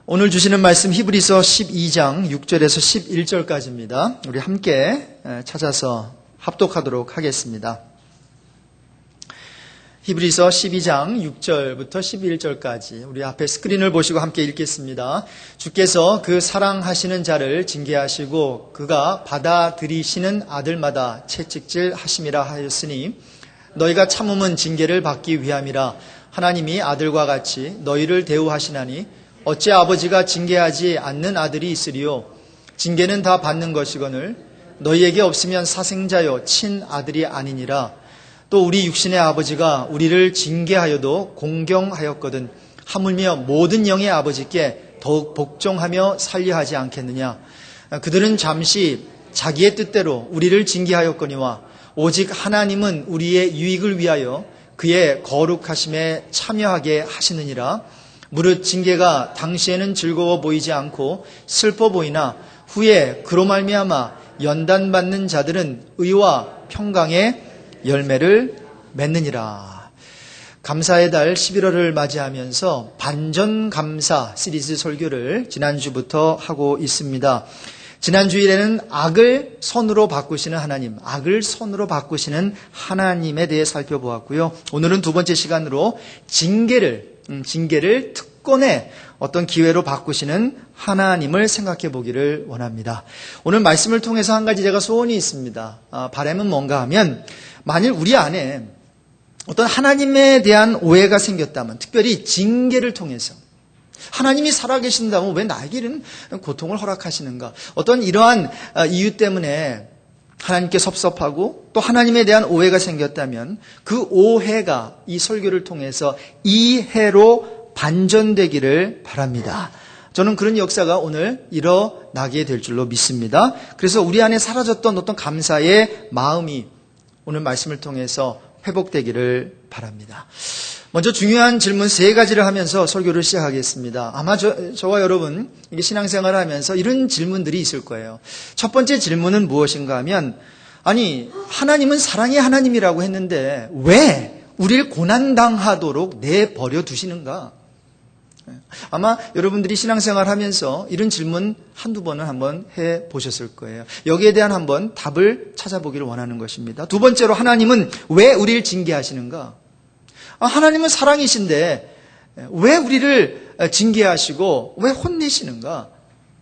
오늘 주시는 말씀 히브리서 12장 6절에서 11절까지입니다. 우리 함께 찾아서 합독하도록 하겠습니다. 히브리서 12장 6절부터 11절까지 우리 앞에 스크린을 보시고 함께 읽겠습니다. 주께서 그 사랑하시는 자를 징계하시고 그가 받아들이시는 아들마다 채찍질 하심이라 하였으니 너희가 참음은 징계를 받기 위함이라. 하나님이 아들과 같이 너희를 대우하시나니 어찌 아버지가 징계하지 않는 아들이 있으리요. 징계는 다 받는 것이거늘 너희에게 없으면 사생자요 친아들이 아니니라. 또 우리 육신의 아버지가 우리를 징계하여도 공경하였거든 하물며 모든 영의 아버지께 더욱 복종하며 살려하지 않겠느냐. 그들은 잠시 자기의 뜻대로 우리를 징계하였거니와 오직 하나님은 우리의 유익을 위하여 그의 거룩하심에 참여하게 하시느니라. 무릇 징계가 당시에는 즐거워 보이지 않고 슬퍼 보이나 후에 그로 말미암아 연단받는 자들은 의와 평강의 열매를 맺느니라. 감사의 달 11월을 맞이하면서 반전감사 시리즈 설교를 지난주부터 하고 있습니다. 지난 주일에는 악을 선으로 바꾸시는 하나님, 악을 선으로 바꾸시는 하나님에 대해 살펴보았고요. 오늘은 두 번째 시간으로 징계를 특권의 어떤 기회로 바꾸시는 하나님을 생각해 보기를 원합니다. 오늘 말씀을 통해서 한 가지 제가 소원이 있습니다. 바람은 뭔가 하면 만일 우리 안에 어떤 하나님에 대한 오해가 생겼다면, 특별히 징계를 통해서 하나님이 살아계신다면 왜 나에게 이런 고통을 허락하시는가? 어떤 이러한 이유 때문에 하나님께 섭섭하고 또 하나님에 대한 오해가 생겼다면 그 오해가 이 설교를 통해서 이해로 반전되기를 바랍니다. 저는 그런 역사가 오늘 일어나게 될 줄로 믿습니다. 그래서 우리 안에 사라졌던 어떤 감사의 마음이 오늘 말씀을 통해서 회복되기를 바랍니다. 먼저 중요한 질문 세 가지를 하면서 설교를 시작하겠습니다. 아마 저와 여러분 이게 신앙생활을 하면서 이런 질문들이 있을 거예요. 첫 번째 질문은 무엇인가 하면, 아니 하나님은 사랑의 하나님이라고 했는데 왜 우리를 고난당하도록 내버려 두시는가? 아마 여러분들이 신앙생활 하면서 이런 질문 한두 번은 한번 해보셨을 거예요. 여기에 대한 한번 답을 찾아보기를 원하는 것입니다. 두 번째로, 하나님은 왜 우리를 징계하시는가? 하나님은 사랑이신데 왜 우리를 징계하시고 왜 혼내시는가?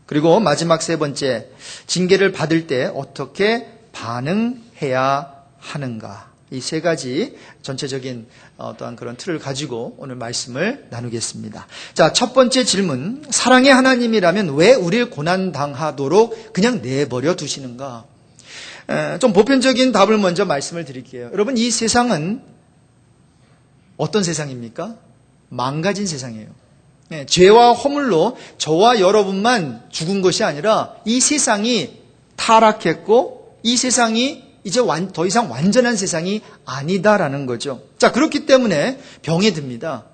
그리고 마지막 세 번째, 징계를 받을 때 어떻게 반응해야 하는가? 이 세 가지 전체적인 어떠한 그런 틀을 가지고 오늘 말씀을 나누겠습니다. 자, 첫 번째 질문, 사랑의 하나님이라면 왜 우리를 고난당하도록 그냥 내버려 두시는가? 좀 보편적인 답을 먼저 말씀을 드릴게요. 여러분, 이 세상은 어떤 세상입니까? 망가진 세상이에요. 죄와 허물로 저와 여러분만 죽은 것이 아니라 이 세상이 타락했고 이 세상이 이제 더 이상 완전한 세상이 아니다라는 거죠. 자, 그렇기 때문에 병에 듭니다.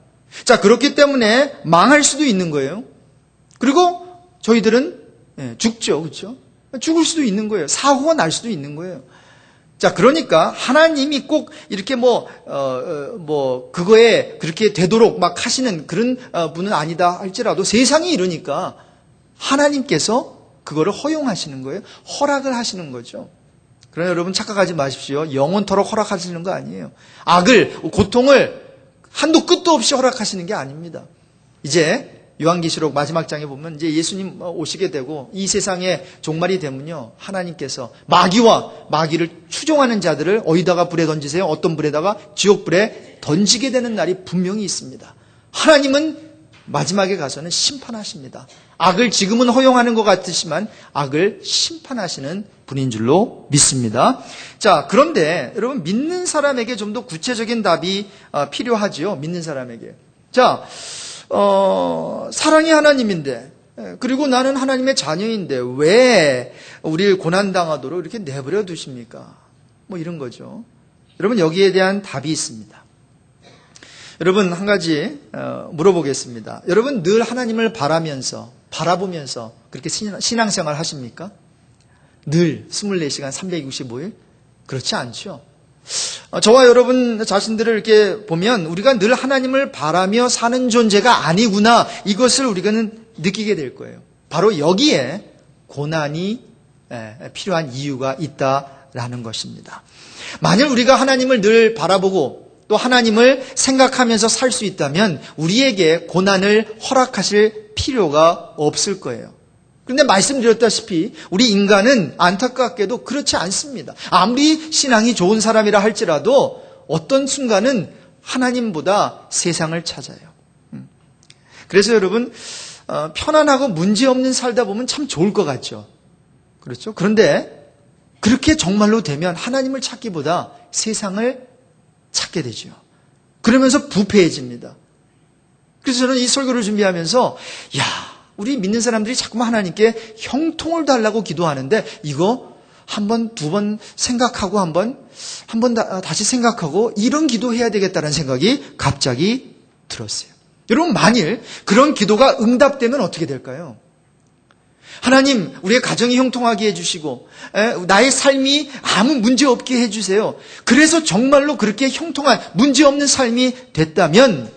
자, 그렇기 때문에 망할 수도 있는 거예요. 그리고 저희들은 죽죠. 그렇죠? 죽을 수도 있는 거예요. 사고가 날 수도 있는 거예요. 자, 그러니까 하나님이 꼭 이렇게 그거에 그렇게 되도록 막 하시는 그런 분은 아니다 할지라도 세상이 이러니까 하나님께서 그거를 허용하시는 거예요. 허락을 하시는 거죠. 그러나 여러분 착각하지 마십시오. 영원토록 허락하시는 거 아니에요. 악을, 고통을 한도 끝도 없이 허락하시는 게 아닙니다. 이제 요한계시록 마지막 장에 보면 이제 예수님 오시게 되고 이 세상의 종말이 되면요, 하나님께서 마귀를 추종하는 자들을 어디다가 불에 던지세요? 어떤 불에다가? 지옥불에 던지게 되는 날이 분명히 있습니다. 하나님은 마지막에 가서는 심판하십니다. 악을 지금은 허용하는 것 같으시지만 악을 심판하시는 분인 줄로 믿습니다. 자, 그런데 여러분, 믿는 사람에게 좀 더 구체적인 답이 필요하지요. 믿는 사람에게. 자, 사랑의 하나님인데, 그리고 나는 하나님의 자녀인데 왜 우리를 고난당하도록 이렇게 내버려 두십니까? 뭐 이런 거죠. 여러분, 여기에 대한 답이 있습니다. 여러분, 한 가지 물어보겠습니다. 여러분, 늘 하나님을 바라보면서 그렇게 신앙생활 하십니까? 늘 24시간 365일? 그렇지 않죠. 저와 여러분 자신들을 이렇게 보면 우리가 늘 하나님을 바라며 사는 존재가 아니구나, 이것을 우리는 느끼게 될 거예요. 바로 여기에 고난이 필요한 이유가 있다라는 것입니다. 만일 우리가 하나님을 늘 바라보고 또 하나님을 생각하면서 살 수 있다면 우리에게 고난을 허락하실 필요가 없을 거예요. 그런데 말씀드렸다시피 우리 인간은 안타깝게도 그렇지 않습니다. 아무리 신앙이 좋은 사람이라 할지라도 어떤 순간은 하나님보다 세상을 찾아요. 그래서 여러분 편안하고 문제없는 살다 보면 참 좋을 것 같죠. 그렇죠? 그런데 그렇게 정말로 되면 하나님을 찾기보다 세상을 찾게 되죠. 그러면서 부패해집니다. 그래서 저는 이 설교를 준비하면서 우리 믿는 사람들이 자꾸만 하나님께 형통을 달라고 기도하는데 이거 한 번, 두 번 생각하고 한 번 다시 생각하고 이런 기도해야 되겠다는 생각이 갑자기 들었어요. 여러분 만일 그런 기도가 응답되면 어떻게 될까요? 하나님 우리의 가정이 형통하게 해주시고 나의 삶이 아무 문제 없게 해주세요. 그래서 정말로 그렇게 형통한 문제없는 삶이 됐다면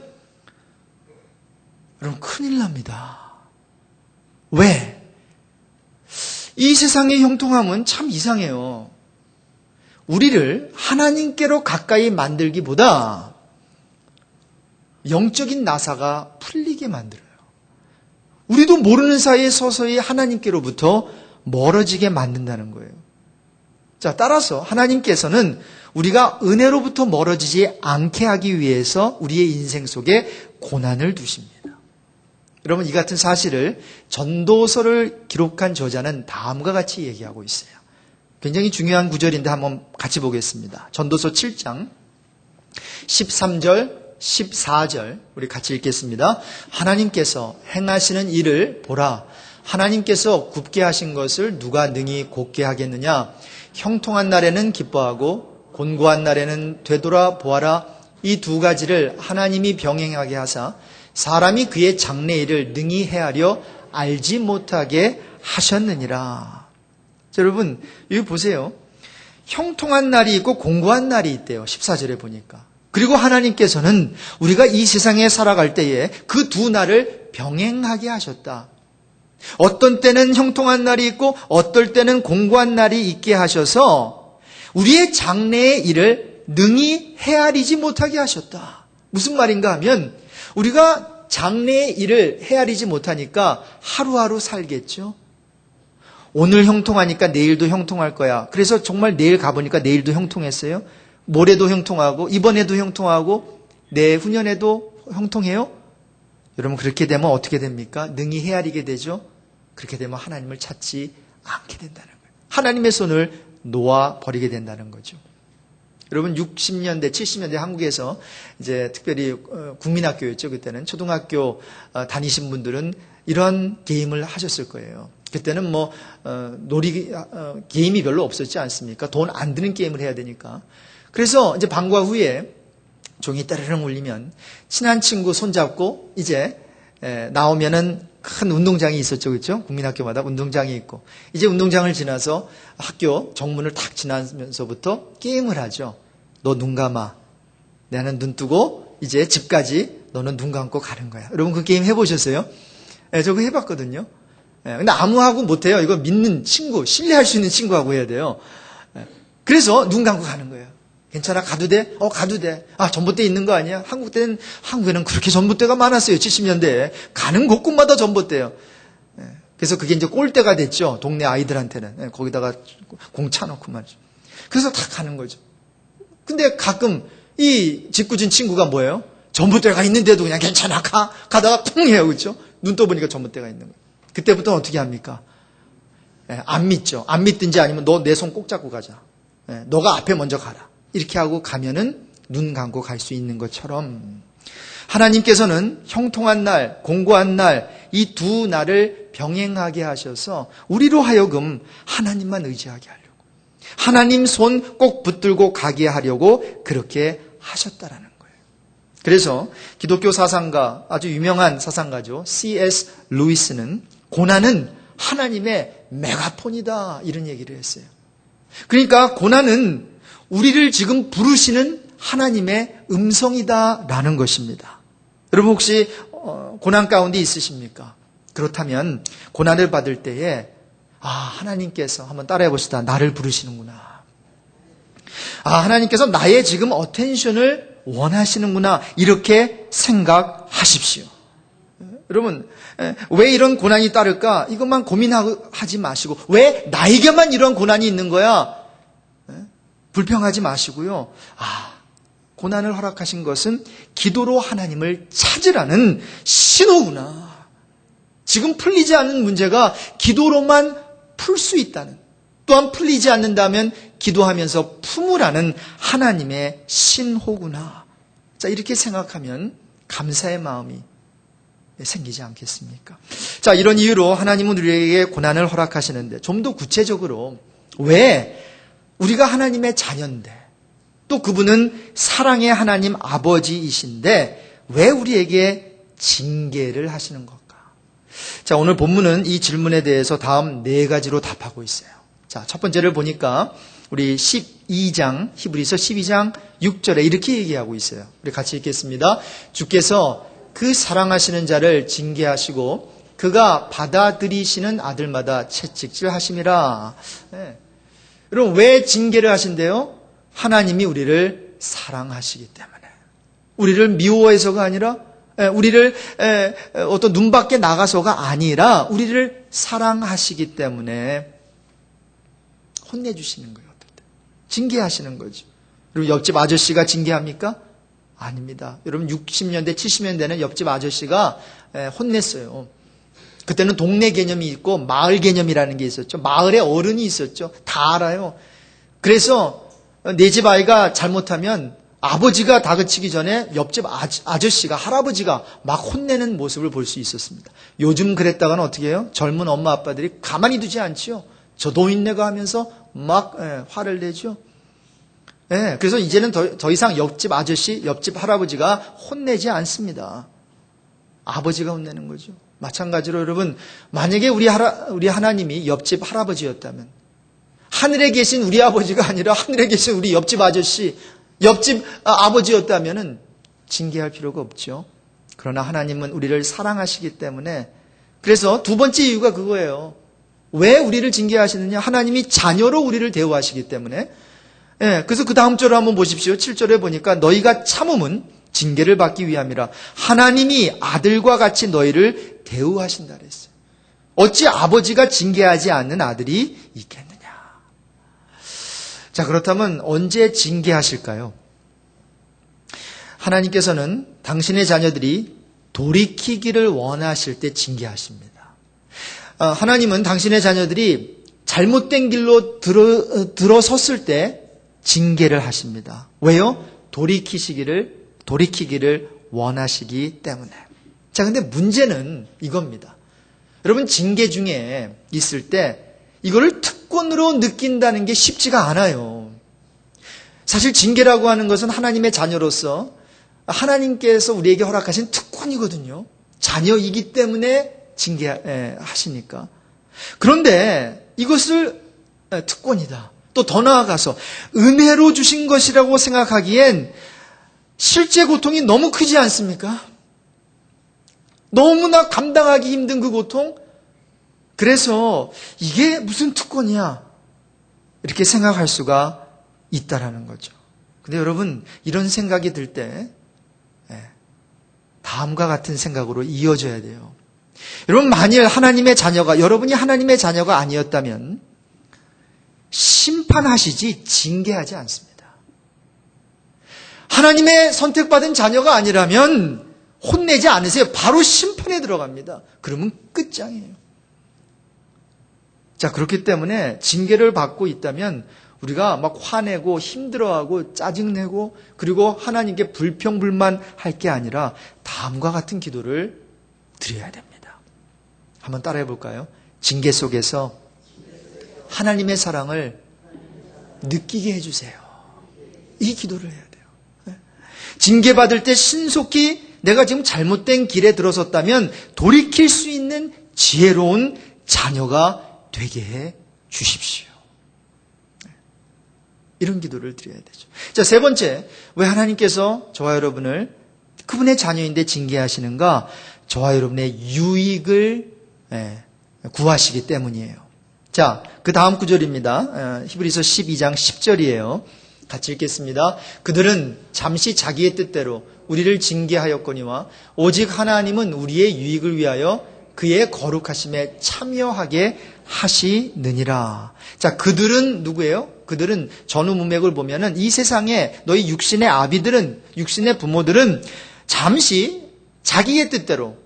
여러분 큰일 납니다. 왜? 이 세상의 형통함은 참 이상해요. 우리를 하나님께로 가까이 만들기보다 영적인 나사가 풀리게 만들어요. 우리도 모르는 사이에 서서히 하나님께로부터 멀어지게 만든다는 거예요. 자, 따라서 하나님께서는 우리가 은혜로부터 멀어지지 않게 하기 위해서 우리의 인생 속에 고난을 두십니다. 여러분 이 같은 사실을 전도서를 기록한 저자는 다음과 같이 얘기하고 있어요. 굉장히 중요한 구절인데 한번 같이 보겠습니다. 전도서 7장 13절 14절 우리 같이 읽겠습니다. 하나님께서 행하시는 일을 보라. 하나님께서 굽게 하신 것을 누가 능히 곧게 하겠느냐. 형통한 날에는 기뻐하고 곤고한 날에는 되돌아 보아라. 이 두 가지를 하나님이 병행하게 하사 사람이 그의 장래일을 능히 헤아려 알지 못하게 하셨느니라. 자, 여러분 여기 보세요. 형통한 날이 있고 곤고한 날이 있대요. 14절에 보니까. 그리고 하나님께서는 우리가 이 세상에 살아갈 때에 그 두 날을 병행하게 하셨다. 어떤 때는 형통한 날이 있고 어떨 때는 곤고한 날이 있게 하셔서 우리의 장래의 일을 능히 헤아리지 못하게 하셨다. 무슨 말인가 하면 우리가 장래의 일을 헤아리지 못하니까 하루하루 살겠죠. 오늘 형통하니까 내일도 형통할 거야. 그래서 정말 내일 가보니까 내일도 형통했어요. 모레도 형통하고 이번에도 형통하고 내후년에도 형통해요? 여러분 그렇게 되면 어떻게 됩니까? 능히 헤아리게 되죠. 그렇게 되면 하나님을 찾지 않게 된다는 거예요. 하나님의 손을 놓아버리게 된다는 거죠. 여러분 60년대 70년대 한국에서 이제 특별히 국민학교였죠. 그때는 초등학교 다니신 분들은 이런 게임을 하셨을 거예요. 그때는 게임이 별로 없었지 않습니까? 돈 안 드는 게임을 해야 되니까. 그래서 이제 방과 후에 종이 따르릉 울리면 친한 친구 손잡고 이제 나오면은 큰 운동장이 있었죠. 그렇죠? 국민학교마다 운동장이 있고 이제 운동장을 지나서 학교 정문을 탁 지나면서부터 게임을 하죠. 너 눈 감아. 나는 눈 뜨고 이제 집까지 너는 눈 감고 가는 거야. 여러분 그 게임 해보셨어요? 저 그거 해봤거든요. 근데 아무하고 못해요. 이거 믿는 친구, 신뢰할 수 있는 친구하고 해야 돼요. 그래서 눈 감고 가는 거예요. 괜찮아? 가도 돼? 가도 돼. 전봇대 있는 거 아니야? 한국에는 그렇게 전봇대가 많았어요. 70년대에. 가는 곳곳마다 전봇대요. 그래서 그게 이제 꼴대가 됐죠. 동네 아이들한테는. 거기다가 공 차놓고 말이죠. 그래서 다 가는 거죠. 근데 가끔 이 짓궂은 친구가 뭐예요? 전봇대가 있는데도 그냥 괜찮아? 가다가 쿵 해요. 그렇죠? 눈 떠보니까 전봇대가 있는 거예요. 그때부터 어떻게 합니까? 안 믿죠. 안 믿든지 아니면 너 내 손 꼭 잡고 가자. 너가 앞에 먼저 가라. 이렇게 하고 가면은 눈 감고 갈 수 있는 것처럼 하나님께서는 형통한 날, 곤고한 날, 이 두 날을 병행하게 하셔서 우리로 하여금 하나님만 의지하게 하려고, 하나님 손 꼭 붙들고 가게 하려고 그렇게 하셨다라는 거예요. 그래서 기독교 사상가, 아주 유명한 사상가죠. C.S. 루이스는 고난은 하나님의 메가폰이다 이런 얘기를 했어요. 그러니까 고난은 우리를 지금 부르시는 하나님의 음성이다라는 것입니다. 여러분 혹시 고난 가운데 있으십니까? 그렇다면 고난을 받을 때에 하나님께서 한번 따라해 봅시다. 나를 부르시는구나. 하나님께서 나의 지금 어텐션을 원하시는구나. 이렇게 생각하십시오. 여러분, 왜 이런 고난이 따를까? 이것만 고민하지 마시고, 왜 나에게만 이런 고난이 있는 거야? 불평하지 마시고요. 고난을 허락하신 것은 기도로 하나님을 찾으라는 신호구나. 지금 풀리지 않는 문제가 기도로만 풀 수 있다는, 또한 풀리지 않는다면 기도하면서 품으라는 하나님의 신호구나. 자, 이렇게 생각하면 감사의 마음이 생기지 않겠습니까? 자, 이런 이유로 하나님은 우리에게 고난을 허락하시는데, 좀 더 구체적으로 왜 우리가 하나님의 자녀인데, 또 그분은 사랑의 하나님 아버지이신데 왜 우리에게 징계를 하시는 걸까? 자, 오늘 본문은 이 질문에 대해서 다음 4가지로 답하고 있어요. 자, 첫 번째를 보니까 우리 12장, 히브리서 12장 6절에 이렇게 얘기하고 있어요. 우리 같이 읽겠습니다. 주께서 그 사랑하시는 자를 징계하시고 그가 받아들이시는 아들마다 채찍질 하심이라. 여러분, 왜 징계를 하신대요? 하나님이 우리를 사랑하시기 때문에. 우리를 미워해서가 아니라, 우리를 어떤 눈 밖에 나가서가 아니라 우리를 사랑하시기 때문에 혼내주시는 거예요. 징계하시는 거죠. 그리고 옆집 아저씨가 징계합니까? 아닙니다. 여러분, 60년대, 70년대는 옆집 아저씨가 혼냈어요. 그때는 동네 개념이 있고 마을 개념이라는 게 있었죠. 마을에 어른이 있었죠. 다 알아요. 그래서 내 집 아이가 잘못하면 아버지가 다그치기 전에 옆집 아저씨가, 할아버지가 막 혼내는 모습을 볼 수 있었습니다. 요즘 그랬다가는 어떻게 해요? 젊은 엄마 아빠들이 가만히 두지 않지요. 저 노인네가 하면서 막 화를 내죠. 그래서 이제는 더 이상 옆집 아저씨, 옆집 할아버지가 혼내지 않습니다. 아버지가 혼내는 거죠. 마찬가지로 여러분, 만약에 우리 하나님이 옆집 할아버지였다면, 하늘에 계신 우리 아버지가 아니라 하늘에 계신 우리 옆집 아저씨, 옆집 아버지였다면 징계할 필요가 없죠. 그러나 하나님은 우리를 사랑하시기 때문에, 그래서 두 번째 이유가 그거예요. 왜 우리를 징계하시느냐? 하나님이 자녀로 우리를 대우하시기 때문에. 그래서 그 다음 절을 한번 보십시오. 7절에 보니까 너희가 참음은 징계를 받기 위함이라. 하나님이 아들과 같이 너희를 대우하신다 그랬어요. 어찌 아버지가 징계하지 않는 아들이 있겠느냐? 자, 그렇다면 언제 징계하실까요? 하나님께서는 당신의 자녀들이 돌이키기를 원하실 때 징계하십니다. 하나님은 당신의 자녀들이 잘못된 길로 들어섰을 때 징계를 하십니다. 왜요? 돌이키기를 원하시기 때문에. 자, 근데 문제는 이겁니다. 여러분, 징계 중에 있을 때 이거를 특권으로 느낀다는 게 쉽지가 않아요. 사실 징계라고 하는 것은 하나님의 자녀로서 하나님께서 우리에게 허락하신 특권이거든요. 자녀이기 때문에 징계하시니까. 그런데 이것을 특권이다. 또 더 나아가서 은혜로 주신 것이라고 생각하기엔 실제 고통이 너무 크지 않습니까? 너무나 감당하기 힘든 그 고통? 그래서 이게 무슨 특권이야? 이렇게 생각할 수가 있다라는 거죠. 근데 여러분, 이런 생각이 들 때 다음과 같은 생각으로 이어져야 돼요. 여러분, 만일 여러분이 하나님의 자녀가 아니었다면 심판하시지 징계하지 않습니다. 하나님의 선택받은 자녀가 아니라면 혼내지 않으세요. 바로 심판에 들어갑니다. 그러면 끝장이에요. 자, 그렇기 때문에 징계를 받고 있다면 우리가 막 화내고 힘들어하고 짜증내고 그리고 하나님께 불평불만할 게 아니라 다음과 같은 기도를 드려야 됩니다. 한번 따라해 볼까요? 징계 속에서 하나님의 사랑을 느끼게 해주세요. 이 기도를 해야 돼요. 징계받을 때 신속히 내가 지금 잘못된 길에 들어섰다면 돌이킬 수 있는 지혜로운 자녀가 되게 해 주십시오. 이런 기도를 드려야 되죠. 자, 세 번째, 왜 하나님께서 저와 여러분을 그분의 자녀인데 징계하시는가? 저와 여러분의 유익을 구하시기 때문이에요. 자, 그 다음 구절입니다. 히브리서 12장 10절이에요. 같이 읽겠습니다. 그들은 잠시 자기의 뜻대로 우리를 징계하였거니와 오직 하나님은 우리의 유익을 위하여 그의 거룩하심에 참여하게 하시느니라. 자, 그들은 누구예요? 그들은 전후 문맥을 보면은 이 세상에 너희 육신의 아비들은, 육신의 부모들은 잠시 자기의 뜻대로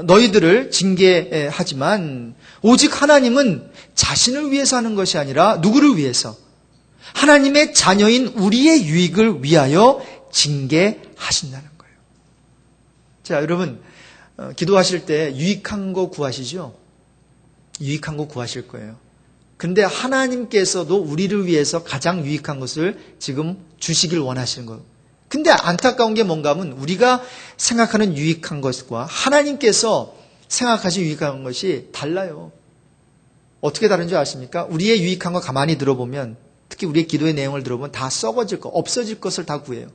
너희들을 징계하지만 오직 하나님은 자신을 위해서 하는 것이 아니라 누구를 위해서? 하나님의 자녀인 우리의 유익을 위하여 징계하신다는 거예요. 자, 여러분 기도하실 때 유익한 거 구하시죠? 유익한 거 구하실 거예요. 근데 하나님께서도 우리를 위해서 가장 유익한 것을 지금 주시길 원하시는 거예요. 근데 안타까운 게 뭔가 하면 우리가 생각하는 유익한 것과 하나님께서 생각하신 유익한 것이 달라요. 어떻게 다른지 아십니까? 우리의 유익한 거 가만히 들어보면, 특히 우리의 기도의 내용을 들어보면 다 썩어질 거, 없어질 것을 다 구해요.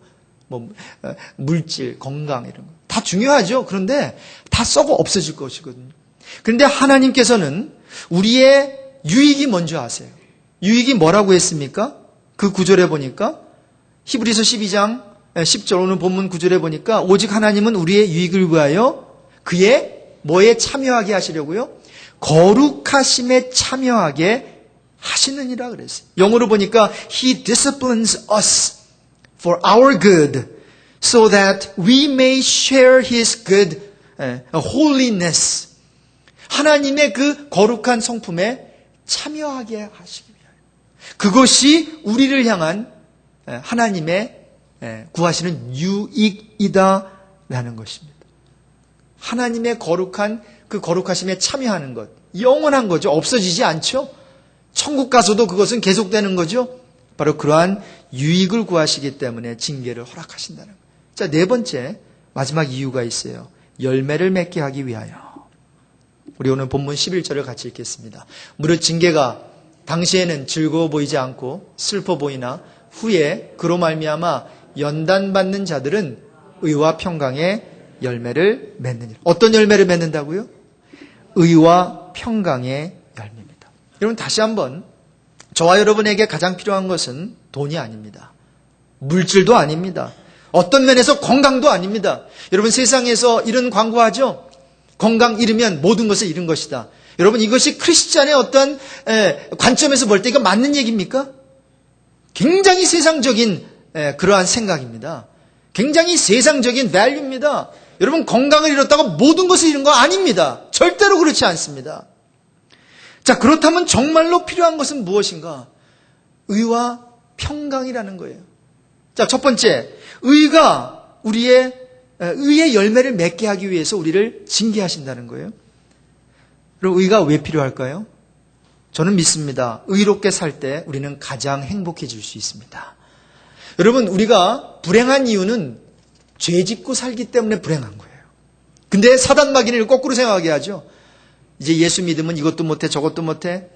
물질, 건강 이런 거. 다 중요하죠. 그런데 다 썩어 없어질 것이거든요. 그런데 하나님께서는 우리의 유익이 뭔지 아세요. 유익이 뭐라고 했습니까? 그 구절에 보니까 히브리서 12장 10절 오늘 본문 구절에 보니까 오직 하나님은 우리의 유익을 위하여 그의 뭐에 참여하게 하시려고요? 거룩하심에 참여하게 하시느니라 그랬어요. 영어로 보니까 He disciplines us for our good so that we may share His good holiness. 하나님의 그 거룩한 성품에 참여하게 하시기 위하여. 그것이 우리를 향한 하나님의 구하시는 유익이다라는 것입니다. 하나님의 거룩한 그 거룩하심에 참여하는 것. 영원한 거죠. 없어지지 않죠. 천국 가서도 그것은 계속되는 거죠. 바로 그러한 유익을 구하시기 때문에 징계를 허락하신다는 거예요. 자, 네 번째 마지막 이유가 있어요. 열매를 맺게 하기 위하여. 우리 오늘 본문 11절을 같이 읽겠습니다. 무릇 징계가 당시에는 즐거워 보이지 않고 슬퍼 보이나 후에 그로 말미암아 연단받는 자들은 의와 평강의 열매를 맺느니라. 어떤 열매를 맺는다고요? 의와 평강의 열매입니다. 여러분 다시 한번 저와 여러분에게 가장 필요한 것은 돈이 아닙니다. 물질도 아닙니다. 어떤 면에서 건강도 아닙니다. 여러분 세상에서 이런 광고하죠? 건강 잃으면 모든 것을 잃은 것이다. 여러분 이것이 크리스찬의 어떤 관점에서 볼 때 이거 맞는 얘기입니까? 굉장히 세상적인 그러한 생각입니다. 굉장히 세상적인 밸류입니다. 여러분 건강을 잃었다고 모든 것을 잃은 거 아닙니다. 절대로 그렇지 않습니다. 자, 그렇다면 정말로 필요한 것은 무엇인가? 의와 평강이라는 거예요. 자, 첫 번째, 의가 우리의 의의 열매를 맺게 하기 위해서 우리를 징계하신다는 거예요. 그럼 의가 왜 필요할까요? 저는 믿습니다. 의롭게 살 때 우리는 가장 행복해질 수 있습니다. 여러분, 우리가 불행한 이유는 죄 짓고 살기 때문에 불행한 거예요. 근데 사단 마귀는 거꾸로 생각하게 하죠. 이제 예수 믿으면 이것도 못해 저것도 못해.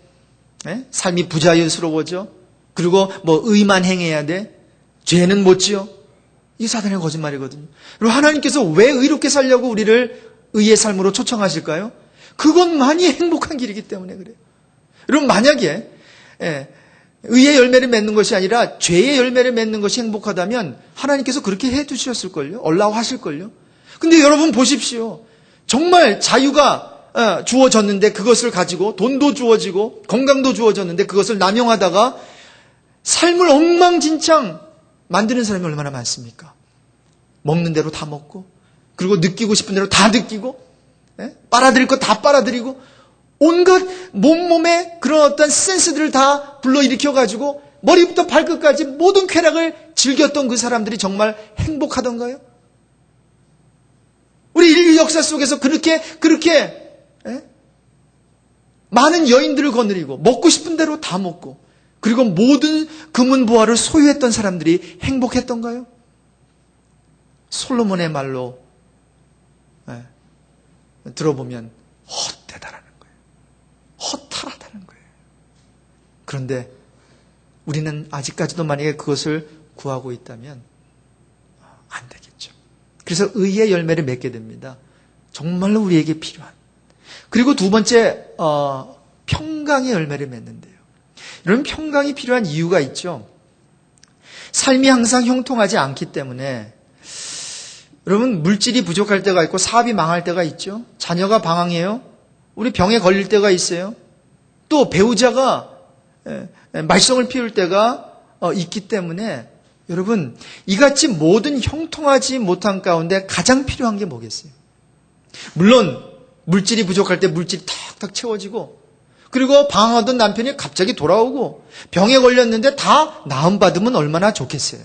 삶이 부자연스러워져. 그리고 의만 행해야 돼. 죄는 못 지어. 이 사단의 거짓말이거든요. 그리고 하나님께서 왜 의롭게 살려고 우리를 의의 삶으로 초청하실까요? 그것만이 행복한 길이기 때문에 그래요. 여러분 만약에 의의 열매를 맺는 것이 아니라 죄의 열매를 맺는 것이 행복하다면 하나님께서 그렇게 해두셨을걸요. 얼라하실걸요. 근데 여러분 보십시오. 정말 자유가 주어졌는데 그것을 가지고 돈도 주어지고 건강도 주어졌는데 그것을 남용하다가 삶을 엉망진창 만드는 사람이 얼마나 많습니까? 먹는 대로 다 먹고 그리고 느끼고 싶은 대로 다 느끼고 빨아들일 거 다 빨아들이고 온갖 몸에 그런 어떤 센스들을 다 불러일으켜가지고 머리부터 발끝까지 모든 쾌락을 즐겼던 그 사람들이 정말 행복하던가요? 우리 인류 역사 속에서 그렇게 많은 여인들을 거느리고 먹고 싶은 대로 다 먹고 그리고 모든 금은보화를 소유했던 사람들이 행복했던가요? 솔로몬의 말로 들어보면 헛되다라는 거예요. 허탈하다는 거예요. 그런데 우리는 아직까지도 만약에 그것을 구하고 있다면 안 되겠죠. 그래서 의의 열매를 맺게 됩니다. 정말로 우리에게 필요한. 그리고 두 번째, 평강의 열매를 맺는데요. 여러분, 평강이 필요한 이유가 있죠. 삶이 항상 형통하지 않기 때문에 여러분, 물질이 부족할 때가 있고 사업이 망할 때가 있죠. 자녀가 방황해요. 우리 병에 걸릴 때가 있어요. 또 배우자가 말썽을 피울 때가 있기 때문에 여러분, 이같이 모든 형통하지 못한 가운데 가장 필요한 게 뭐겠어요? 물론 물질이 부족할 때 물질이 탁탁 채워지고, 그리고 방황하던 남편이 갑자기 돌아오고 병에 걸렸는데 다 나음받으면 얼마나 좋겠어요.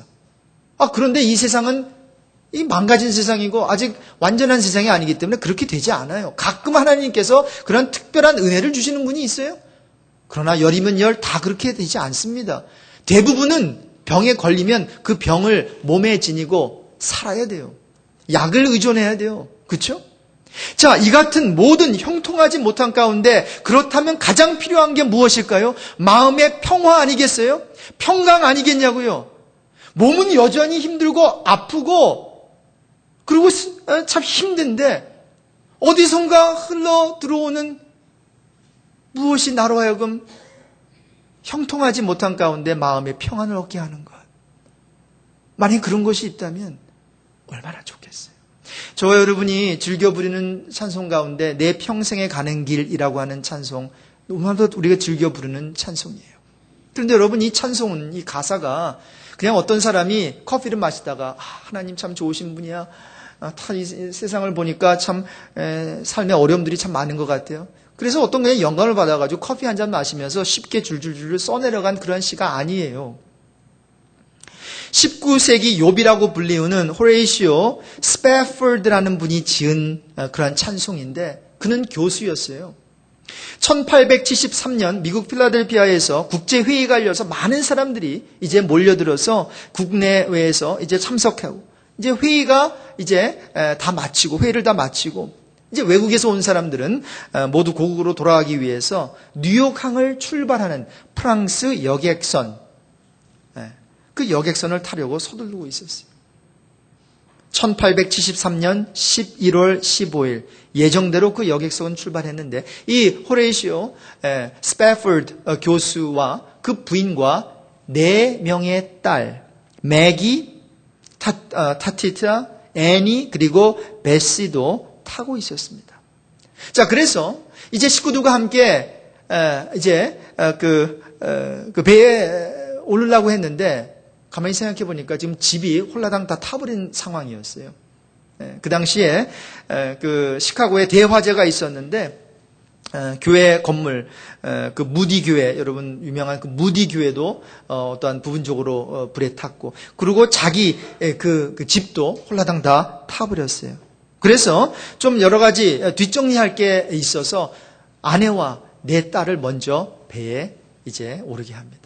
그런데 이 세상은 이 망가진 세상이고 아직 완전한 세상이 아니기 때문에 그렇게 되지 않아요. 가끔 하나님께서 그런 특별한 은혜를 주시는 분이 있어요. 그러나 열이면 열 다 그렇게 되지 않습니다. 대부분은 병에 걸리면 그 병을 몸에 지니고 살아야 돼요. 약을 의존해야 돼요. 그렇죠? 자, 이 같은 모든 형통하지 못한 가운데 그렇다면 가장 필요한 게 무엇일까요? 마음의 평화 아니겠어요? 평강 아니겠냐고요? 몸은 여전히 힘들고 아프고 그리고 참 힘든데 어디선가 흘러 들어오는 무엇이 나로 하여금 형통하지 못한 가운데 마음의 평안을 얻게 하는 것. 만약 그런 것이 있다면 얼마나 좋겠어요. 저와 여러분이 즐겨 부르는 찬송 가운데 내 평생에 가는 길이라고 하는 찬송, 너무나도 우리가 즐겨 부르는 찬송이에요. 그런데 여러분, 이 찬송은, 이 가사가 그냥 어떤 사람이 커피를 마시다가 하나님 참 좋으신 분이야, 이 세상을 보니까 참 삶의 어려움들이 참 많은 것 같아요. 그래서 어떤 그냥 영감을 받아가지고 커피 한 잔 마시면서 쉽게 줄줄줄 써내려간 그런 시가 아니에요. 19세기 욥이라고 불리우는 호레이시오 스패포드라는 분이 지은 그런 찬송인데, 그는 교수였어요. 1873년 미국 필라델피아에서 국제회의가 열려서 많은 사람들이 이제 몰려들어서 국내외에서 이제 참석하고, 이제 회의가 이제 다 마치고, 회의를 다 마치고, 이제 외국에서 온 사람들은 모두 고국으로 돌아가기 위해서 뉴욕항을 출발하는 프랑스 여객선, 그 여객선을 타려고 서두르고 있었어요. 1873년 11월 15일 예정대로 그 여객선은 출발했는데, 이 호레이시오 스패포드 교수와 그 부인과 4명의 딸, 매기, 타티타, 애니, 그리고 베시도 타고 있었습니다. 자, 그래서 이제 식구들과 함께 이제 그 배에 오르려고 했는데, 가만히 생각해 보니까 지금 집이 홀라당 다 타버린 상황이었어요. 그 당시에 그 시카고에 대화재가 있었는데, 교회 건물, 그 무디 교회, 여러분 유명한 그 무디 교회도 어떠한 부분적으로 불에 탔고, 그리고 자기 그 집도 홀라당 다 타버렸어요. 그래서 좀 여러 가지 뒷정리할 게 있어서 아내와 4딸을 먼저 배에 이제 오르게 합니다.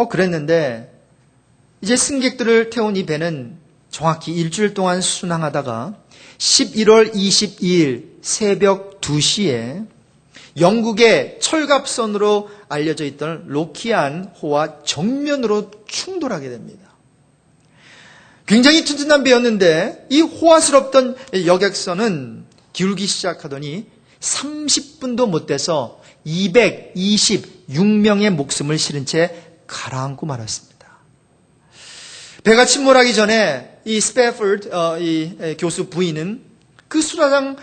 그랬는데 이제 승객들을 태운 이 배는 정확히 일주일 동안 순항하다가 11월 22일 새벽 2시에 영국의 철갑선으로 알려져 있던 로키안 호와 정면으로 충돌하게 됩니다. 굉장히 튼튼한 배였는데 이 호화스럽던 여객선은 기울기 시작하더니 30분도 못 돼서 226명의 목숨을 실은 채 가라앉고 말았습니다. 배가 침몰하기 전에 이 스패포드 이 교수 부인은 그 수라장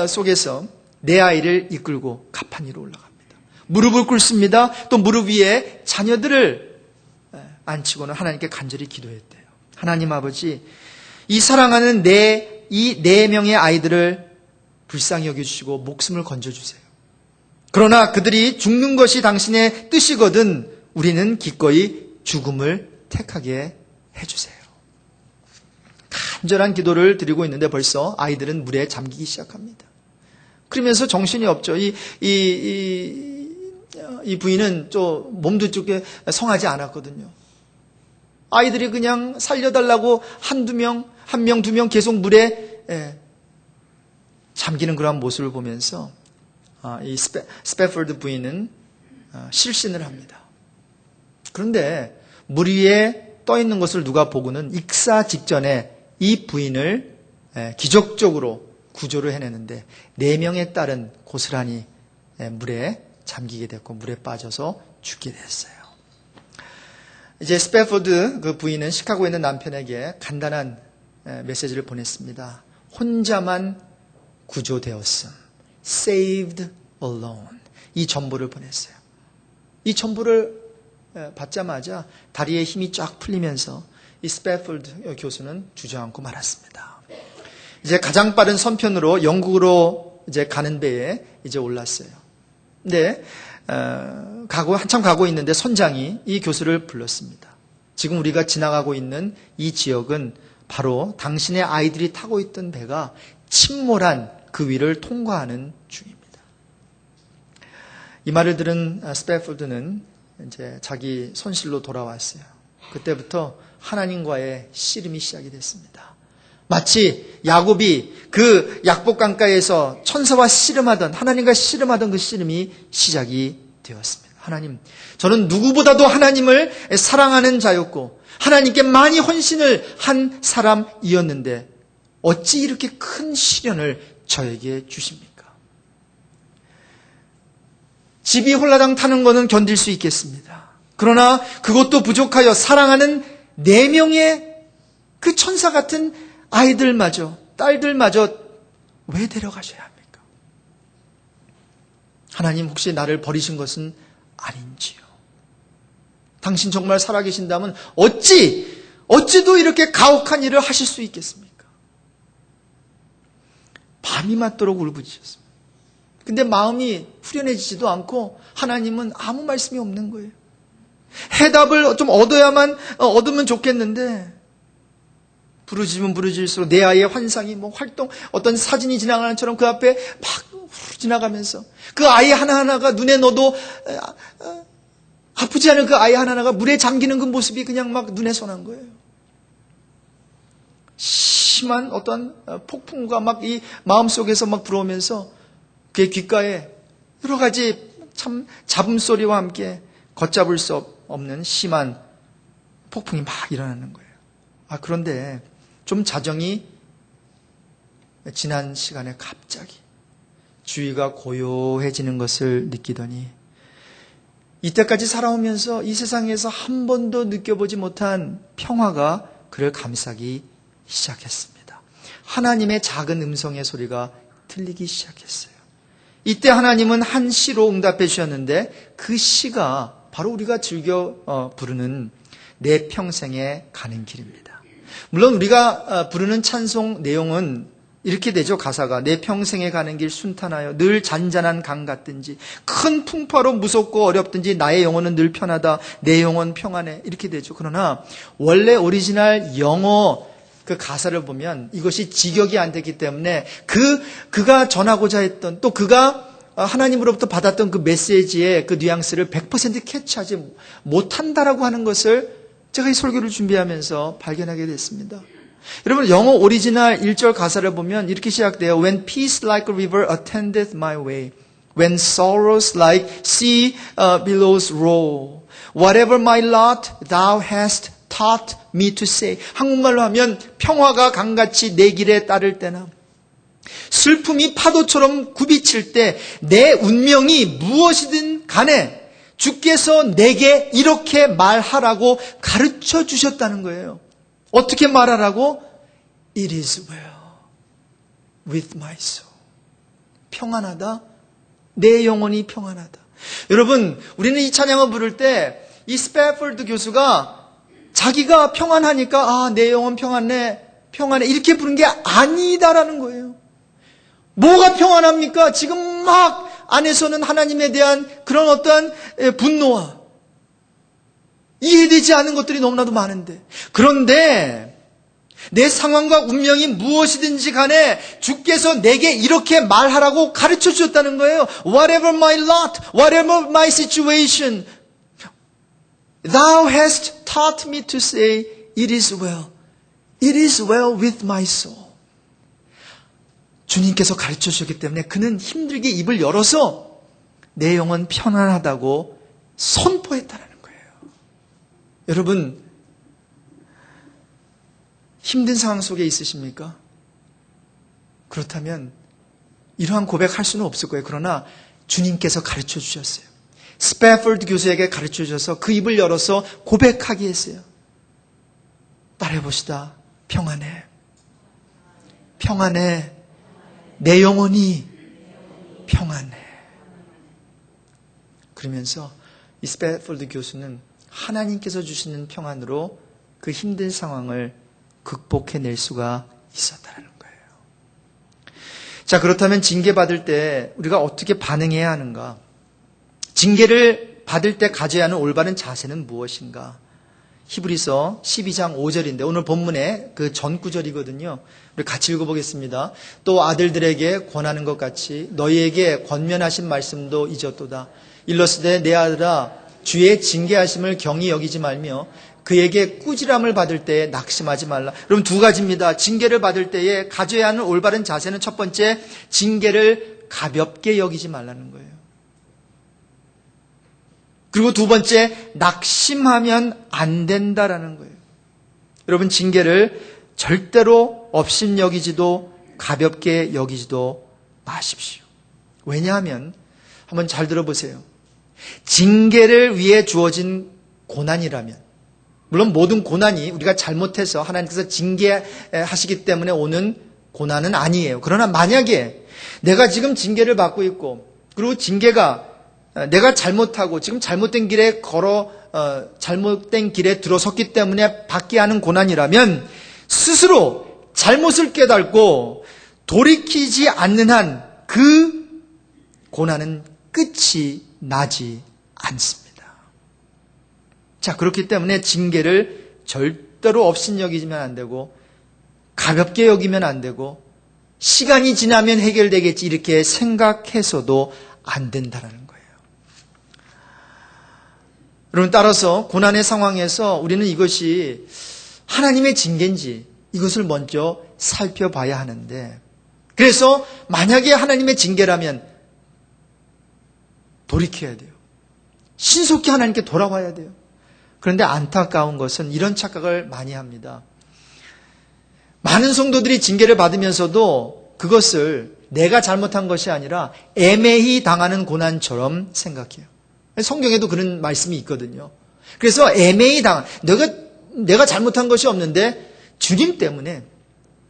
속에서 4아이를 이끌고 가판 위로 올라갑니다. 무릎을 꿇습니다. 또 무릎 위에 자녀들을 앉히고는 하나님께 간절히 기도했대요. 하나님 아버지, 이 사랑하는 이 4명의 아이들을 불쌍히 여겨주시고 목숨을 건져주세요. 그러나 그들이 죽는 것이 당신의 뜻이거든 우리는 기꺼이 죽음을 택하게 해주세요. 간절한 기도를 드리고 있는데 벌써 아이들은 물에 잠기기 시작합니다. 그러면서 정신이 없죠. 이 부인은 좀 몸도 좀 성하지 않았거든요. 아이들이 그냥 살려달라고 한두 명, 1명, 2명 계속 물에 잠기는 그런 모습을 보면서 이 스패포드 부인은 실신을 합니다. 그런데 물 위에 떠 있는 것을 누가 보고는 익사 직전에 이 부인을 기적적으로 구조를 해내는데 4명의 딸은 고스란히 물에 잠기게 됐고 물에 빠져서 죽게 됐어요. 이제 스패포드 그 부인은 시카고에 있는 남편에게 간단한 메시지를 보냈습니다. 혼자만 구조되었음. Saved alone. 이 전보를 보냈어요. 이 전보를 받자마자 다리에 힘이 쫙 풀리면서 이 스패포드 교수는 주저앉고 말았습니다. 이제 가장 빠른 선편으로 영국으로 이제 가는 배에 이제 올랐어요. 근데 한참 가고 있는데 선장이 이 교수를 불렀습니다. 지금 우리가 지나가고 있는 이 지역은 바로 당신의 아이들이 타고 있던 배가 침몰한 그 위를 통과하는 중입니다. 이 말을 들은 스패포드는 이제 자기 손실로 돌아왔어요. 그때부터 하나님과의 씨름이 시작이 됐습니다. 마치 야곱이 그 약복 강가에서 천사와 씨름하던 하나님과 씨름하던 그 씨름이 시작이 되었습니다. 하나님, 저는 누구보다도 하나님을 사랑하는 자였고 하나님께 많이 헌신을 한 사람이었는데 어찌 이렇게 큰 시련을 저에게 주십니까? 집이 홀라당 타는 것은 견딜 수 있겠습니까? 그러나 그것도 부족하여 사랑하는 4명의 그 천사 같은 아이들마저, 딸들마저 왜 데려가셔야 합니까? 하나님 혹시 나를 버리신 것은 아닌지요? 당신 정말 살아계신다면 어찌도 이렇게 가혹한 일을 하실 수 있겠습니까? 밤이 맞도록 울부짖었습니다. 근데 마음이 후련해지지도 않고 하나님은 아무 말씀이 없는 거예요. 해답을 좀 얻으면 좋겠는데 부르짖으면 부르짖을수록 내 아이의 환상이 어떤 사진이 지나가는 것처럼 그 앞에 막 지나가면서 그 아이 하나하나가 눈에 넣어도 아프지 않은 그 아이 하나하나가 물에 잠기는 그 모습이 그냥 막 눈에 선한 거예요. 심한 어떤 폭풍우가 막 이 마음속에서 막 불어오면서 그의 귓가에 여러 가지 참 잡음소리와 함께 걷잡을 수 없는 심한 폭풍이 막 일어나는 거예요. 그런데 좀 자정이 지난 시간에 갑자기 주위가 고요해지는 것을 느끼더니 이때까지 살아오면서 이 세상에서 한 번도 느껴보지 못한 평화가 그를 감싸기 시작했습니다. 하나님의 작은 음성의 소리가 들리기 시작했어요. 이때 하나님은 한 시로 응답해 주셨는데 그 시가 바로 우리가 즐겨 부르는 내 평생에 가는 길입니다. 물론 우리가 부르는 찬송 내용은 이렇게 되죠. 가사가 내 평생에 가는 길 순탄하여 늘 잔잔한 강 같든지 큰 풍파로 무섭고 어렵든지 나의 영혼은 늘 편하다. 내 영혼 평안해. 이렇게 되죠. 그러나 원래 오리지널 영어 그 가사를 보면 이것이 직역이 안 됐기 때문에 그가 전하고자 했던 또 그가 하나님으로부터 받았던 그 메시지의 그 뉘앙스를 100% 캐치하지 못한다라고 하는 것을 제가 이 설교를 준비하면서 발견하게 됐습니다. 여러분 영어 오리지널 1절 가사를 보면 이렇게 시작돼요. When peace like a river attendeth my way, when sorrows like sea billows roll, whatever my lot thou hast taught me to say. 한국말로 하면 평화가 강같이 내 길에 따를 때나 슬픔이 파도처럼 굽이칠 때 내 운명이 무엇이든 간에 주께서 내게 이렇게 말하라고 가르쳐 주셨다는 거예요. 어떻게 말하라고? It is well with my soul. 평안하다. 내 영혼이 평안하다. 여러분, 우리는 이 찬양을 부를 때 이 스패포드 교수가 자기가 평안하니까 내 영혼 평안해 이렇게 부른 게 아니다라는 거예요. 뭐가 평안합니까? 지금 막 안에서는 하나님에 대한 그런 어떤 분노와 이해되지 않는 것들이 너무나도 많은데, 그런데 내 상황과 운명이 무엇이든지 간에 주께서 내게 이렇게 말하라고 가르쳐 주셨다는 거예요. Whatever my lot, whatever my situation, thou hast taught me to say, it is well. It is well with my soul. 주님께서 가르쳐 주셨기 때문에 그는 힘들게 입을 열어서 내 영혼 편안하다고 선포했다는 거예요. 여러분, 힘든 상황 속에 있으십니까? 그렇다면 이러한 고백할 수는 없을 거예요. 그러나 주님께서 가르쳐 주셨어요. 스패포드 교수에게 가르쳐 주셔서 그 입을 열어서 고백하게 했어요. 따라해 봅시다. 평안해. 평안해. 내 영혼이 평안해. 그러면서 이 스패포드 교수는 하나님께서 주시는 평안으로 그 힘든 상황을 극복해낼 수가 있었다는 거예요. 자, 그렇다면 징계받을 때 우리가 어떻게 반응해야 하는가? 징계를 받을 때 가져야 하는 올바른 자세는 무엇인가? 히브리서 12장 5절인데 오늘 본문의 그 전 구절이거든요. 우리 같이 읽어보겠습니다. 또 아들들에게 권하는 것 같이 너희에게 권면하신 말씀도 잊었도다. 일러스되 내 아들아 주의 징계하심을 경히 여기지 말며 그에게 꾸지람을 받을 때에 낙심하지 말라. 그럼 두 가지입니다. 징계를 받을 때에 가져야 하는 올바른 자세는 첫 번째, 징계를 가볍게 여기지 말라는 거예요. 그리고 두 번째, 낙심하면 안 된다라는 거예요. 여러분, 징계를 절대로 업신여기지도 가볍게 여기지도 마십시오. 왜냐하면 한번 잘 들어보세요. 징계를 위해 주어진 고난이라면, 물론 모든 고난이 우리가 잘못해서 하나님께서 징계하시기 때문에 오는 고난은 아니에요. 그러나 만약에 내가 지금 징계를 받고 있고 그리고 징계가 내가 잘못하고 지금 잘못된 길에 잘못된 길에 들어섰기 때문에 받게 하는 고난이라면 스스로 잘못을 깨닫고 돌이키지 않는 한 그 고난은 끝이 나지 않습니다. 자, 그렇기 때문에 징계를 절대로 업신여기면 안 되고 가볍게 여기면 안 되고 시간이 지나면 해결되겠지 이렇게 생각해서도 안 된다는 거예요. 여러분, 따라서 고난의 상황에서 우리는 이것이 하나님의 징계인지 이것을 먼저 살펴봐야 하는데, 그래서 만약에 하나님의 징계라면 돌이켜야 돼요. 신속히 하나님께 돌아와야 돼요. 그런데 안타까운 것은 이런 착각을 많이 합니다. 많은 성도들이 징계를 받으면서도 그것을 내가 잘못한 것이 아니라 애매히 당하는 고난처럼 생각해요. 성경에도 그런 말씀이 있거든요. 그래서 애매히 내가 잘못한 것이 없는데 주님 때문에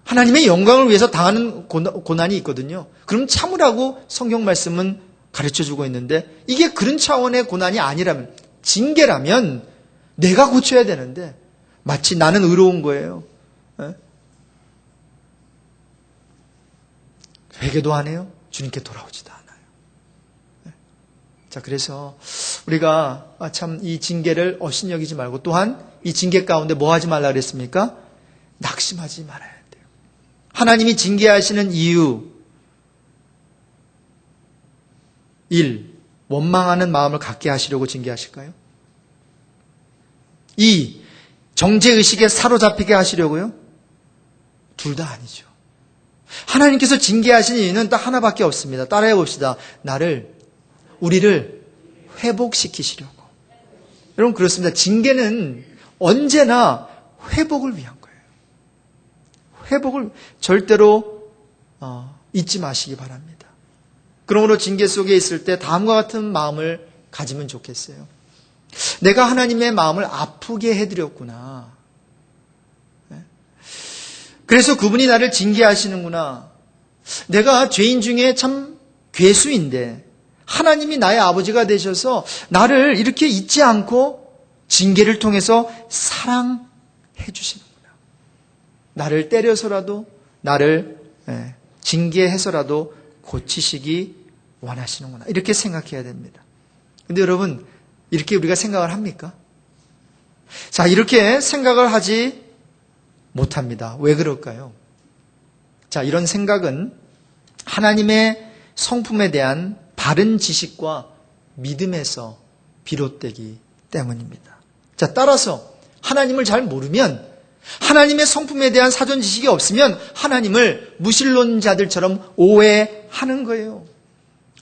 하나님의 영광을 위해서 당하는 고난이 있거든요. 그럼 참으라고 성경 말씀은 가르쳐주고 있는데, 이게 그런 차원의 고난이 아니라면, 징계라면 내가 고쳐야 되는데 마치 나는 의로운 거예요. 회개도 안 해요. 주님께 돌아오지도 않아요. 자, 그래서 우리가 참 이 징계를 업신여기지 말고, 또한 이 징계 가운데 뭐 하지 말라 그랬습니까? 낙심하지 말아야 돼요. 하나님이 징계하시는 이유 1. 원망하는 마음을 갖게 하시려고 징계하실까요? 2. 정죄의식에 사로잡히게 하시려고요? 둘 다 아니죠. 하나님께서 징계하시는 이유는 딱 하나밖에 없습니다. 따라해 봅시다. 우리를 회복시키시려고. 여러분, 그렇습니다. 징계는 언제나 회복을 위한 거예요. 회복을 절대로 잊지 마시기 바랍니다. 그러므로 징계 속에 있을 때 다음과 같은 마음을 가지면 좋겠어요. 내가 하나님의 마음을 아프게 해드렸구나. 그래서 그분이 나를 징계하시는구나. 내가 죄인 중에 참 괴수인데 하나님이 나의 아버지가 되셔서 나를 이렇게 잊지 않고 징계를 통해서 사랑해 주시는구나. 나를 때려서라도, 나를 징계해서라도 고치시기 원하시는구나. 이렇게 생각해야 됩니다. 근데 여러분, 이렇게 우리가 생각을 합니까? 자, 이렇게 생각을 하지 못합니다. 왜 그럴까요? 자, 이런 생각은 하나님의 성품에 대한 바른 지식과 믿음에서 비롯되기 때문입니다. 자, 따라서 하나님을 잘 모르면, 하나님의 성품에 대한 사전 지식이 없으면 하나님을 무신론자들처럼 오해하는 거예요.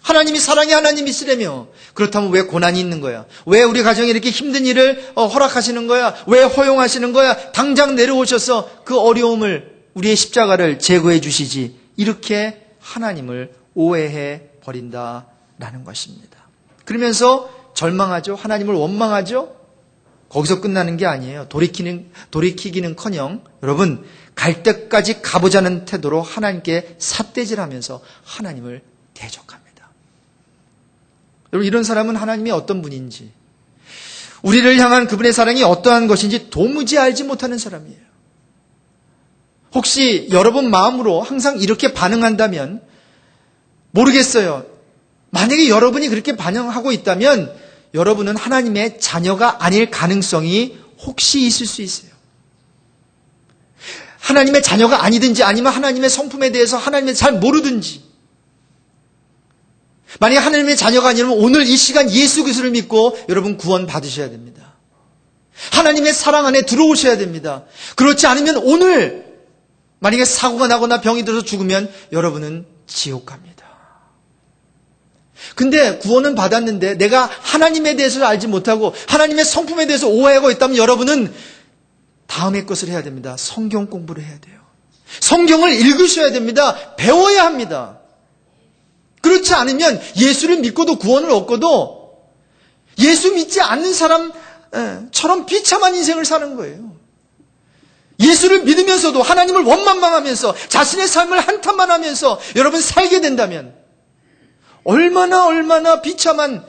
하나님이 사랑의 하나님이시라며, 그렇다면 왜 고난이 있는 거야? 왜 우리 가정에 이렇게 힘든 일을 허락하시는 거야? 왜 허용하시는 거야? 당장 내려오셔서 그 어려움을, 우리의 십자가를 제거해 주시지. 이렇게 하나님을 오해해 버린다라는 것입니다. 그러면서 절망하죠. 하나님을 원망하죠. 거기서 끝나는 게 아니에요. 돌이키기는커녕 여러분 갈 때까지 가보자는 태도로 하나님께 삿대질하면서 하나님을 대적합니다. 여러분 이런 사람은 하나님이 어떤 분인지, 우리를 향한 그분의 사랑이 어떠한 것인지 도무지 알지 못하는 사람이에요. 혹시 여러분 마음으로 항상 이렇게 반응한다면 모르겠어요. 만약에 여러분이 그렇게 반응하고 있다면 여러분은 하나님의 자녀가 아닐 가능성이 혹시 있을 수 있어요. 하나님의 자녀가 아니든지 아니면 하나님의 성품에 대해서 하나님을 잘 모르든지, 만약에 하나님의 자녀가 아니라면 오늘 이 시간 예수 그리스도를 믿고 여러분 구원 받으셔야 됩니다. 하나님의 사랑 안에 들어오셔야 됩니다. 그렇지 않으면 오늘 만약에 사고가 나거나 병이 들어서 죽으면 여러분은 지옥 갑니다. 근데 구원은 받았는데 내가 하나님에 대해서 알지 못하고 하나님의 성품에 대해서 오해하고 있다면 여러분은 다음의 것을 해야 됩니다. 성경 공부를 해야 돼요. 성경을 읽으셔야 됩니다. 배워야 합니다. 그렇지 않으면 예수를 믿고도 구원을 얻고도 예수 믿지 않는 사람처럼 비참한 인생을 사는 거예요. 예수를 믿으면서도 하나님을 원망하면서 자신의 삶을 한탄만 하면서 여러분 살게 된다면 얼마나 비참한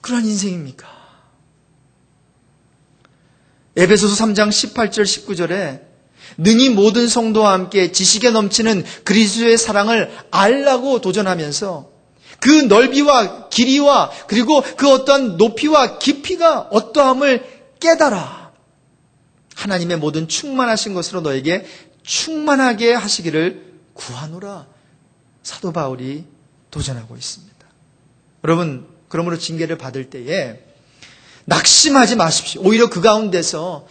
그런 인생입니까? 에베소서 3장 18절 19절에 능히 모든 성도와 함께 지식에 넘치는 그리스도의 사랑을 알라고 도전하면서 그 넓이와 길이와 그리고 그 어떠한 높이와 깊이가 어떠함을 깨달아 하나님의 모든 충만하신 것으로 너에게 충만하게 하시기를 구하노라. 사도 바울이 도전하고 있습니다. 여러분, 그러므로 징계를 받을 때에 낙심하지 마십시오. 오히려 그 가운데서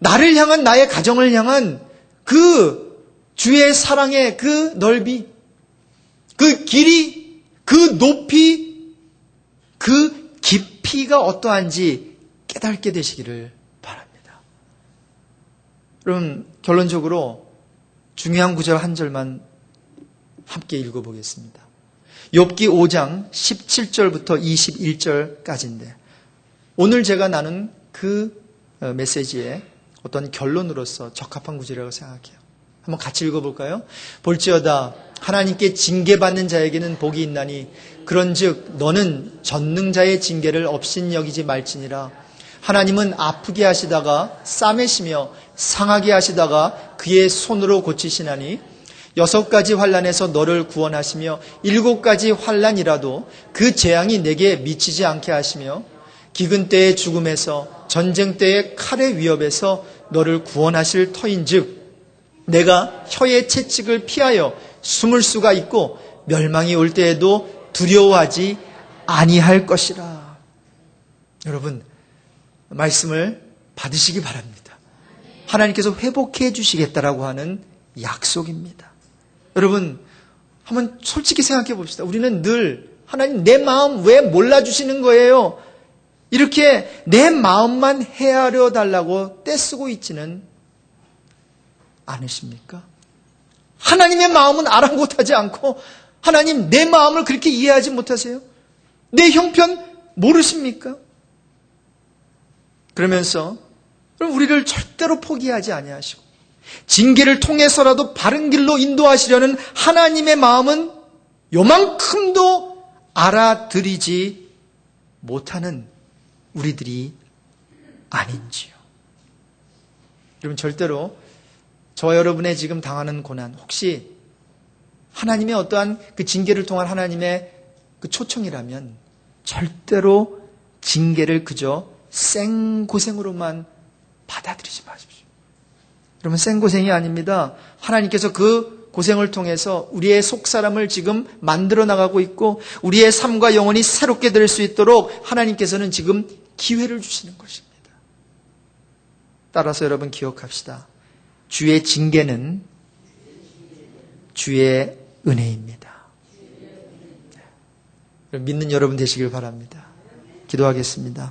나를 향한, 나의 가정을 향한 그 주의 사랑의 그 넓이, 그 길이, 그 높이, 그 깊이가 어떠한지 깨닫게 되시기를 바랍니다. 여러분, 결론적으로 중요한 구절 한 절만 함께 읽어보겠습니다. 욥기 5장 17절부터 21절까지인데 오늘 제가 나눈 그 메시지의 어떤 결론으로서 적합한 구절이라고 생각해요. 한번 같이 읽어볼까요? 볼지어다 하나님께 징계받는 자에게는 복이 있나니 그런즉 너는 전능자의 징계를 업신여기지 말지니라. 하나님은 아프게 하시다가 싸매시며 상하게 하시다가 그의 손으로 고치시나니 6가지 환난에서 너를 구원하시며 7가지 환난이라도 그 재앙이 내게 미치지 않게 하시며 기근 때의 죽음에서 전쟁 때의 칼의 위협에서 너를 구원하실 터인즉 내가 혀의 채찍을 피하여 숨을 수가 있고 멸망이 올 때에도 두려워하지 아니할 것이라. 여러분, 말씀을 받으시기 바랍니다. 하나님께서 회복해 주시겠다라고 하는 약속입니다. 여러분, 한번 솔직히 생각해 봅시다. 우리는 늘 하나님 내 마음 왜 몰라주시는 거예요? 이렇게 내 마음만 헤아려 달라고 떼쓰고 있지는 않으십니까? 하나님의 마음은 아랑곳하지 않고 하나님 내 마음을 그렇게 이해하지 못하세요? 내 형편 모르십니까? 그러면서 우리를 절대로 포기하지 아니하시고 징계를 통해서라도 바른 길로 인도하시려는 하나님의 마음은 요만큼도 알아들이지 못하는 우리들이 아닌지요. 여러분, 절대로 저와 여러분의 지금 당하는 고난, 혹시 하나님의 어떠한 그 징계를 통한 하나님의 그 초청이라면 절대로 징계를 그저 생고생으로만 받아들이지 마십시오. 여러분, 생고생이 아닙니다. 하나님께서 그 고생을 통해서 우리의 속사람을 지금 만들어 나가고 있고 우리의 삶과 영혼이 새롭게 될 수 있도록 하나님께서는 지금 기회를 주시는 것입니다. 따라서 여러분 기억합시다. 주의 징계는 주의 은혜입니다. 믿는 여러분 되시길 바랍니다. 기도하겠습니다.